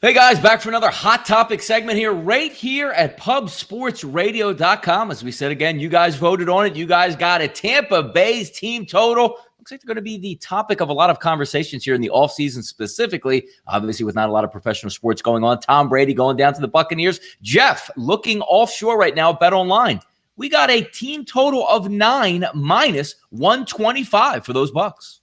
Hey guys, back for another hot topic segment here, right here at pubsportsradio.com. As we said again, you guys voted on it. You guys got it. Tampa Bay's team total. Looks like they're going to be the topic of a lot of conversations here in the offseason specifically, obviously with not a lot of professional sports going on. Tom Brady going down to the Buccaneers. Jeff, looking offshore right now, Bet Online. We got a team total of 9 minus 125 for those Bucs.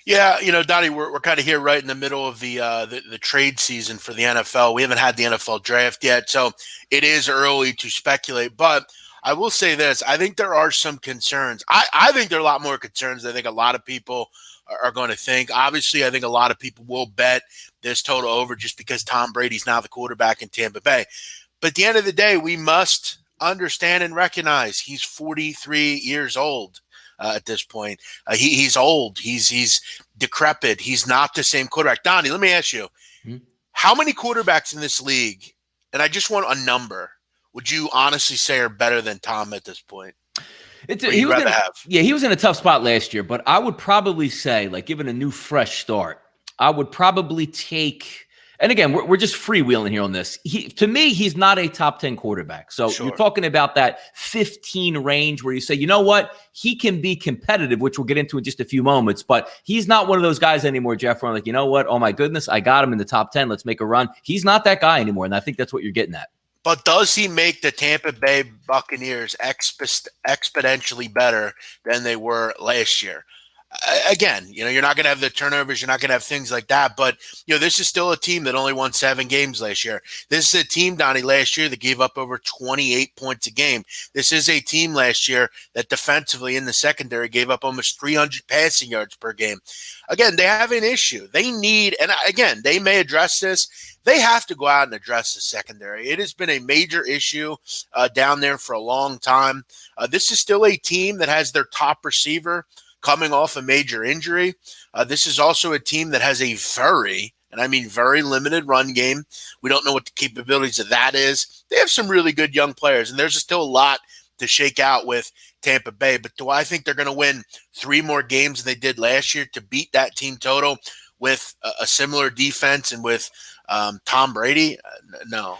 Yeah, Donnie, we're kind of here right in the middle of the trade season for the NFL. We haven't had the NFL draft yet, so it is early to speculate. But I will say this: I think there are some concerns. I think there are a lot more concerns than I think a lot of people are going to think. Obviously, I think a lot of people will bet this total over just because Tom Brady's now the quarterback in Tampa Bay. But at the end of the day, we must understand and recognize he's 43 years old. At this point, he's old. He's decrepit. He's not the same quarterback. Donnie, let me ask you, how many quarterbacks in this league, and I just want a number, would you honestly say are better than Tom at this point? He was in a tough spot last year, but I would probably say, like, given a new fresh start, I would probably take. And again, we're just freewheeling here on this. To me, he's not a top 10 quarterback. So You're talking about that 15 range where you say, you know what, he can be competitive, which we'll get into in just a few moments. But he's not one of those guys anymore, Jeff, where I'm like, you know what, oh my goodness, I got him in the top 10. Let's make a run. He's not that guy anymore. And I think that's what you're getting at. But does he make the Tampa Bay Buccaneers exponentially better than they were last year? Again, you're not going to have the turnovers. You're not going to have things like that. But, this is still a team that only won 7 games last year. This is a team, Donnie, last year that gave up over 28 points a game. This is a team last year that defensively in the secondary gave up almost 300 passing yards per game. Again, they have an issue. They need, and again, they may address this. They have to go out and address the secondary. It has been a major issue down there for a long time. This is still a team that has their top receiver coming off a major injury. This is also a team that has a very limited run game. We don't know what the capabilities of that is. They have some really good young players, and there's still a lot to shake out with Tampa Bay. But do I think they're going to win 3 more games than they did last year to beat that team total with a similar defense and with Tom Brady? No.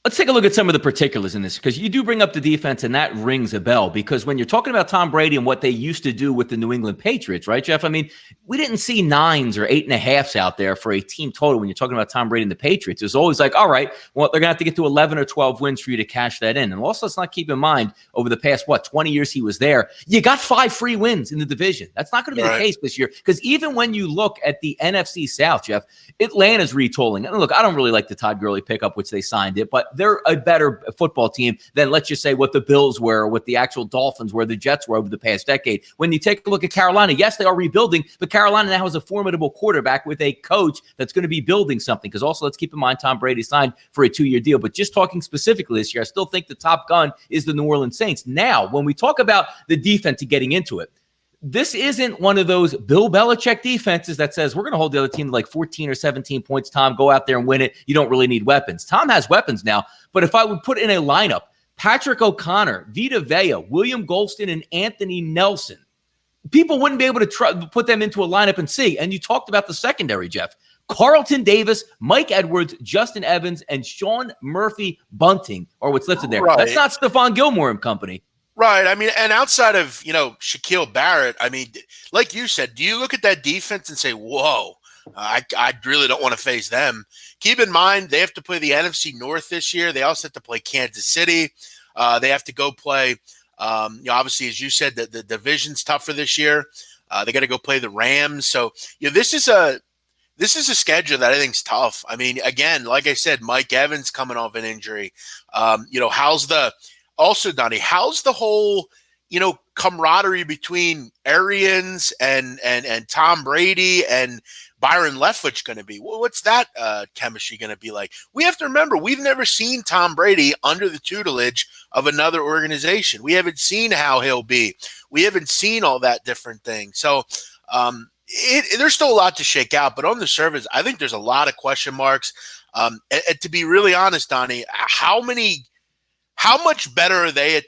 Let's take a look at some of the particulars in this, because you do bring up the defense, and that rings a bell. Because when you're talking about Tom Brady and what they used to do with the New England Patriots, right, Jeff? I mean, we didn't see 9s or 8.5s out there for a team total when you're talking about Tom Brady and the Patriots. It was always like, all right, well, they're going to have to get to 11 or 12 wins for you to cash that in. And also, let's not keep in mind, over the past, 20 years he was there, you got 5 free wins in the division. That's not going to be the case this year. Because even when you look at the NFC South, Jeff, Atlanta's retooling. And look, I don't really like the Todd Gurley pickup, which they signed it, but they're a better football team than, let's just say, what the Bills were, or what the actual Dolphins were, the Jets were over the past decade. When you take a look at Carolina, yes, they are rebuilding, but Carolina now has a formidable quarterback with a coach that's going to be building something. Because also, let's keep in mind, Tom Brady signed for a 2-year deal. But just talking specifically this year, I still think the top gun is the New Orleans Saints. Now, when we talk about the defense and getting into it, this isn't one of those Bill Belichick defenses that says, we're going to hold the other team to like 14 or 17 points. Tom, go out there and win it. You don't really need weapons. Tom has weapons now. But if I would put in a lineup, Patrick O'Connor, Vita Vea, William Golston, and Anthony Nelson, people wouldn't be able to put them into a lineup and see. And you talked about the secondary, Jeff. Carlton Davis, Mike Edwards, Justin Evans, and Sean Murphy Bunting are what's listed there. Right. That's not Stephon Gilmore and company. Right. I mean, and outside of, Shaquille Barrett, I mean, like you said, do you look at that defense and say, whoa, I really don't want to face them? Keep in mind, they have to play the NFC North this year. They also have to play Kansas City. They have to go play, obviously, as you said, the division's tougher this year. They got to go play the Rams. So, this is a schedule that I think is tough. I mean, again, like I said, Mike Evans coming off an injury. Also, Donnie, how's the whole, camaraderie between Arians and Tom Brady and Byron Leftwich going to be? What's that chemistry going to be like? We have to remember, we've never seen Tom Brady under the tutelage of another organization. We haven't seen how he'll be. We haven't seen all that different thing. So there's still a lot to shake out. But on the surface, I think there's a lot of question marks. And to be really honest, Donnie, how much better are they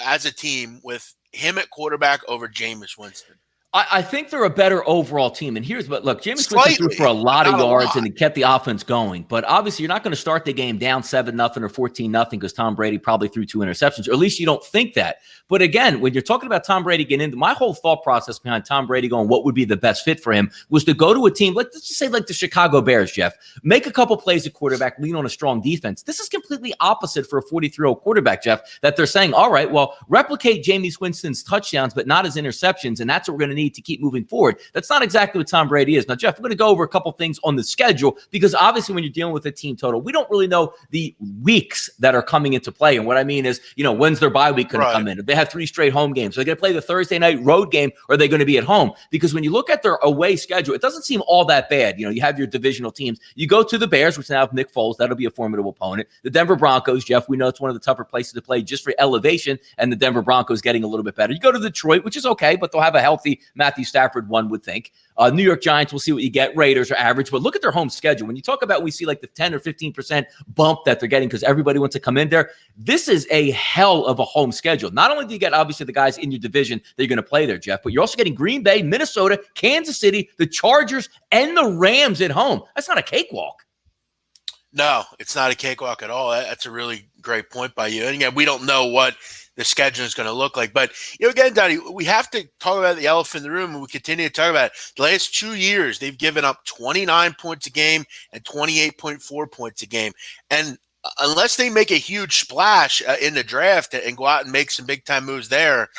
as a team with him at quarterback over Jameis Winston? I think they're a better overall team. And here's what, look, Jameis Winston threw Slightly, for a lot of not a yards lot. and he kept the offense going. But obviously, you're not going to start the game down 7-0 or 14-0 because Tom Brady probably threw 2 interceptions, or at least you don't think that. But again, when you're talking about Tom Brady getting into, my whole thought process behind Tom Brady going, what would be the best fit for him was to go to a team, let's just say like the Chicago Bears, Jeff, make a couple plays at quarterback, lean on a strong defense. This is completely opposite for a 43-year-old quarterback, Jeff, that they're saying, all right, well, replicate Jameis Winston's touchdowns, but not his interceptions. And that's what we're going to need to keep moving forward. That's not exactly what Tom Brady is. Now, Jeff, we're going to go over a couple things on the schedule because obviously when you're dealing with a team total, we don't really know the weeks that are coming into play. And what I mean is, when's their bye week going to come in? If they have 3 straight home games, are they going to play the Thursday night road game or are they going to be at home? Because when you look at their away schedule, it doesn't seem all that bad. You have your divisional teams. You go to the Bears, which now have Nick Foles. That'll be a formidable opponent. The Denver Broncos, Jeff, we know it's one of the tougher places to play just for elevation, and the Denver Broncos getting a little bit better. You go to Detroit, which is okay, but they'll have a healthy Matthew Stafford, one would think. New York Giants, we'll see what you get. Raiders are average, but look at their home schedule. When you talk about, we see like the 10 or 15% bump that they're getting because everybody wants to come in there. This is a hell of a home schedule. Not only do you get obviously the guys in your division that you're going to play there, Jeff, but you're also getting Green Bay, Minnesota, Kansas City, the Chargers, and the Rams at home. That's not a cakewalk. No, it's not a cakewalk at all. That's a really great point by you. And again, we don't know what the schedule is going to look like. But, again, Donnie, we have to talk about the elephant in the room, and we continue to talk about it. The last 2 years, they've given up 29 points a game and 28.4 points a game. And unless they make a huge splash in the draft and go out and make some big-time moves there,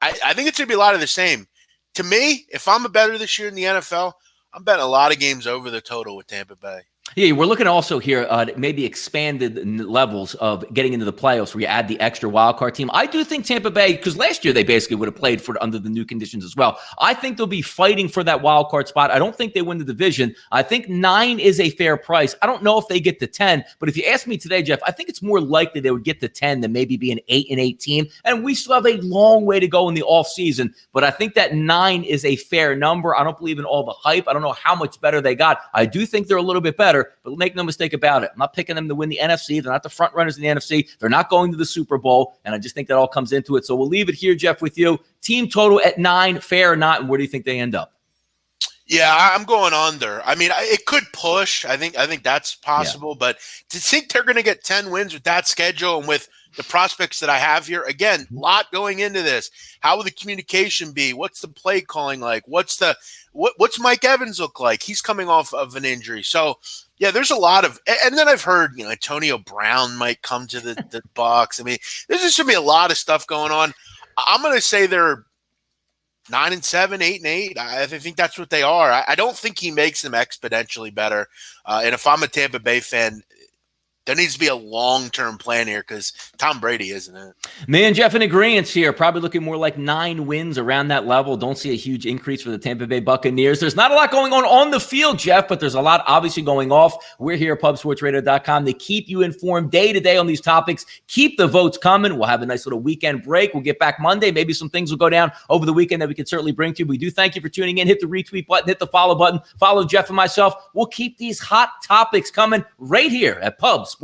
I think it's going to be a lot of the same. To me, if I'm a bettor this year in the NFL, I'm betting a lot of games over the total with Tampa Bay. Yeah, we're looking also here maybe expanded levels of getting into the playoffs where you add the extra wild card team. I do think Tampa Bay, because last year they basically would have played for under the new conditions as well. I think they'll be fighting for that wild card spot. I don't think they win the division. I think 9 is a fair price. I don't know if they get to 10, but if you ask me today, Jeff, I think it's more likely they would get to 10 than maybe be an 8-8 team. And we still have a long way to go in the offseason, but I think that 9 is a fair number. I don't believe in all the hype. I don't know how much better they got. I do think they're a little bit better. But make no mistake about it, I'm not picking them to win the NFC. They're not the front runners in the NFC. They're not going to the Super Bowl. And I just think that all comes into it. So we'll leave it here, Jeff, with you. Team total at 9, fair or not, and where do you think they end up? Yeah, I'm going under. I mean, it could push. I think that's possible. Yeah. But to think they're going to get 10 wins with that schedule and with the prospects that I have here, again, a lot going into this. How will the communication be? What's the play calling like? What's Mike Evans look like? He's coming off of an injury. So, yeah, there's a lot of – and then I've heard, Antonio Brown might come to the Bucs. I mean, there's just going to be a lot of stuff going on. I'm going to say they're 9-7, 8-8. I think that's what they are. I don't think he makes them exponentially better. And if I'm a Tampa Bay fan – there needs to be a long-term plan here because Tom Brady isn't it. Me and Jeff in agreement here. Probably looking more like 9 wins around that level. Don't see a huge increase for the Tampa Bay Buccaneers. There's not a lot going on the field, Jeff, but there's a lot obviously going off. We're here at pubsportsradio.com to keep you informed day to day on these topics. Keep the votes coming. We'll have a nice little weekend break. We'll get back Monday. Maybe some things will go down over the weekend that we can certainly bring to you. We do thank you for tuning in. Hit the retweet button. Hit the follow button. Follow Jeff and myself. We'll keep these hot topics coming right here at pubsportsradio.com.